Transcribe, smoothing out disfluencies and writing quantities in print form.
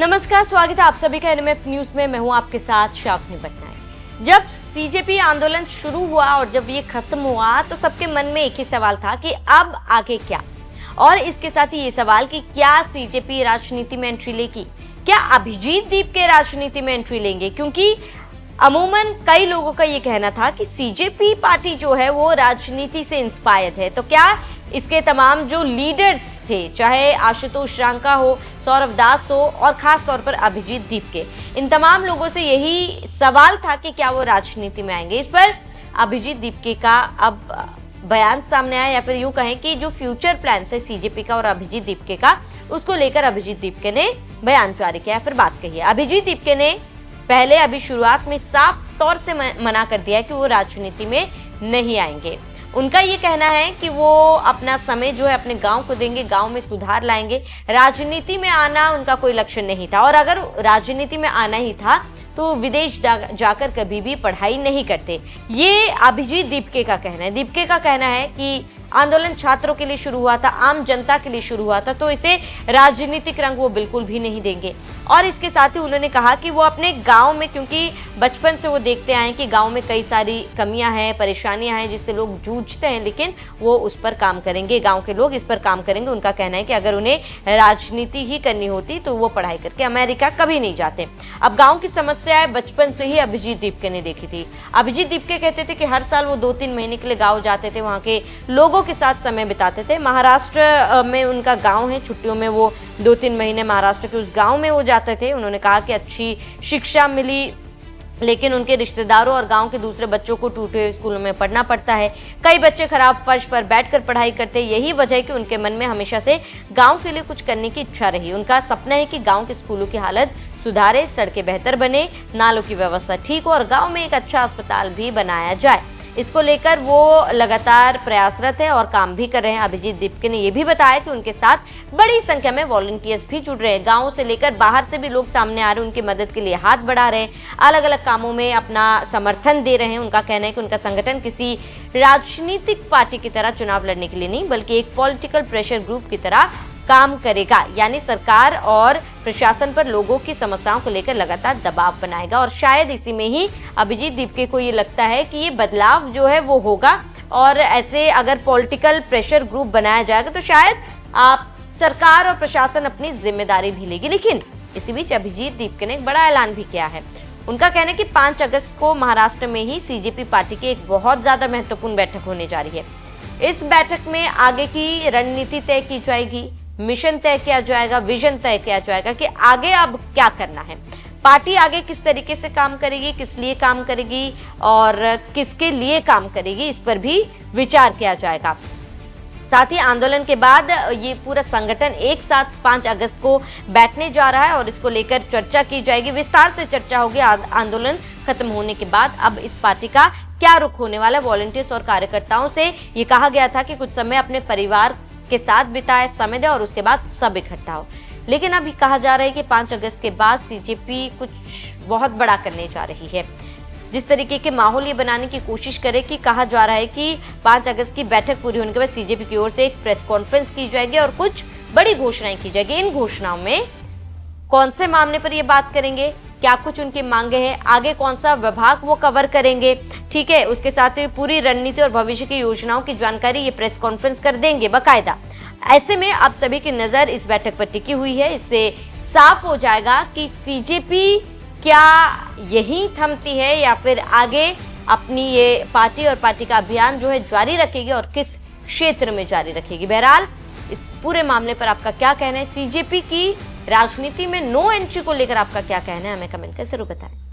नमस्कार, स्वागत है आप सभी का एनएमएफ न्यूज में। मैं हूं आपके साथ शावनी पटनायक। जब सीजेपी आंदोलन शुरू हुआ और जब ये खत्म हुआ तो सबके मन में एक ही सवाल था कि अब आगे क्या, और इसके साथ ही ये सवाल कि क्या सीजेपी राजनीति में एंट्री लेगी, क्या अभिजीत दीप के राजनीति में एंट्री लेंगे, क्योंकि अमूमन कई लोगों का ये कहना था कि सीजेपी पार्टी जो है वो राजनीति से इंस्पायर्ड है। तो क्या इसके तमाम जो लीडर्स थे, चाहे आशुतोष रांका हो, सौरव दास हो और खास तौर पर अभिजीत दीप के, इन तमाम लोगों से यही सवाल था कि क्या वो राजनीति में आएंगे। इस पर अभिजीत दीप का अब बयान सामने आया, या फिर यूं कहें कि जो फ्यूचर प्लान है सीजेपी का और अभिजीत दीप का, उसको लेकर अभिजीत दीप ने बयान जारी किया, फिर बात कही है। अभिजीत दीप ने पहले अभी शुरुआत में साफ तौर से मना कर दिया है कि वो राजनीति में नहीं आएंगे। उनका ये कहना है कि वो अपना समय जो है अपने गांव को देंगे, गांव में सुधार लाएंगे। राजनीति में आना उनका कोई लक्ष्य नहीं था, और अगर राजनीति में आना ही था तो विदेश जाकर कभी भी पढ़ाई नहीं करते। ये अभिजीत दीप का कहना है। दीप का कहना है कि आंदोलन छात्रों के लिए शुरू हुआ था, आम जनता के लिए शुरू हुआ था, तो इसे राजनीतिक रंग वो बिल्कुल भी नहीं देंगे। और इसके साथ ही उन्होंने कहा कि वो अपने गांव में, क्योंकि बचपन से वो देखते आए कि गांव में कई सारी कमियां हैं, परेशानियां हैं जिससे लोग जूझते हैं, लेकिन वो उस पर काम करेंगे, गांव के लोग इस पर काम करेंगे। उनका कहना है कि अगर उन्हें राजनीति ही करनी होती तो वो पढ़ाई करके अमेरिका कभी नहीं जाते। अब गाँव की समस्याएं बचपन से ही अभिजीत दीप ने देखी थी। अभिजीत दीप कहते थे कि हर साल वो 2-3 महीने के लिए गाँव जाते थे, वहाँ के लोगों के साथ समय बिताते थे। महाराष्ट्र में उनका गांव है, छुट्टियों में वो 2-3 महीने महाराष्ट्र के उस गांव में वो जाते थे। उन्होंने कहा कि अच्छी शिक्षा मिली, लेकिन उनके रिश्तेदारों और गांव के दूसरे बच्चों को टूटे हुए स्कूलों में पढ़ना पड़ता है। कई बच्चे खराब फर्श पर बैठकर पढ़ाई करते हैं। यही वजह है कि उनके मन में हमेशा से गांव के लिए कुछ करने की इच्छा रही। उनका सपना है कि गांव के स्कूलों की हालत सुधारे, सड़कें बेहतर बने, नालों की व्यवस्था ठीक हो और गांव में एक अच्छा अस्पताल भी बनाया जाए। इसको लेकर वो लगातार प्रयासरत है और काम भी कर रहे हैं। अभिजीत दीप ने ये भी बताया कि उनके साथ बड़ी संख्या में वॉलंटियर्स भी जुड़ रहे हैं। गाँव से लेकर बाहर से भी लोग सामने आ रहे हैं, उनकी मदद के लिए हाथ बढ़ा रहे हैं, अलग अलग कामों में अपना समर्थन दे रहे हैं। उनका कहना है कि उनका संगठन किसी राजनीतिक पार्टी की तरह चुनाव लड़ने के लिए नहीं, बल्कि एक पॉलिटिकल प्रेशर ग्रुप की तरह काम करेगा, यानी सरकार और प्रशासन पर लोगों की समस्याओं को लेकर लगातार दबाव बनाएगा। और शायद इसी में ही अभिजीत दीप को ये लगता है कि ये बदलाव जो है वो होगा, और ऐसे अगर पॉलिटिकल प्रेशर ग्रुप बनाया जाएगा तो शायद आप सरकार और प्रशासन अपनी जिम्मेदारी भी लेगी। लेकिन इसी बीच अभिजीत दीप ने एक बड़ा ऐलान भी किया है। उनका कहना है कि 5 अगस्त को महाराष्ट्र में ही सीजेपी पार्टी की एक बहुत ज्यादा महत्वपूर्ण बैठक होने जा रही है। इस बैठक में आगे की रणनीति तय की जाएगी, मिशन तय किया जाएगा, विजन तय किया जाएगा कि आगे अब क्या करना है, पार्टी आगे किस तरीके से काम करेगी, किस लिए काम करेगी और किसके लिए काम करेगी, इस पर भी विचार किया जाएगा। साथ ही आंदोलन के बाद ये पूरा संगठन एक साथ 5 अगस्त को बैठने जा रहा है और इसको लेकर चर्चा की जाएगी, विस्तार से चर्चा होगी। आंदोलन खत्म होने के बाद अब इस पार्टी का क्या रुख होने वाला है। वॉलंटियर्स और कार्यकर्ताओं से ये कहा गया था कि कुछ समय अपने परिवार के साथ बिताए, समय दे और उसके बाद सब इकट्ठा हो। लेकिन अभी कहा जा रहा है कि 5 अगस्त के बाद सीजेपी कुछ बहुत बड़ा करने जा रही है। जिस तरीके के माहौल ये बनाने की कोशिश करे कि कहा जा रहा है कि 5 अगस्त की बैठक पूरी होने के बाद सीजेपी की ओर से एक प्रेस कॉन्फ्रेंस की जाएगी और कुछ बड़ी घोषणाएं की जाएगी। इन घोषणाओं में कौन से मामले पर ये बात करेंगे, क्या कुछ उनकी मांगे हैं, आगे कौन सा विभाग वो कवर करेंगे, ठीक है, उसके साथ ही पूरी रणनीति और भविष्य की योजनाओं की जानकारी ये प्रेस कॉन्फ्रेंस कर देंगे बाकायदा। ऐसे में अब सभी की नजर इस बैठक पर टिकी हुई है। इससे साफ हो जाएगा कि सीजेपी क्या यहीं थमती है या फिर आगे अपनी ये पार्टी और पार्टी का अभियान जो है जारी रखेगी और किस क्षेत्र में जारी रखेगी। बहरहाल इस पूरे मामले पर आपका क्या कहना है, सीजेपी की राजनीति में नो एंट्री को लेकर आपका क्या कहना है, हमें कमेंट कर जरूर बताएं।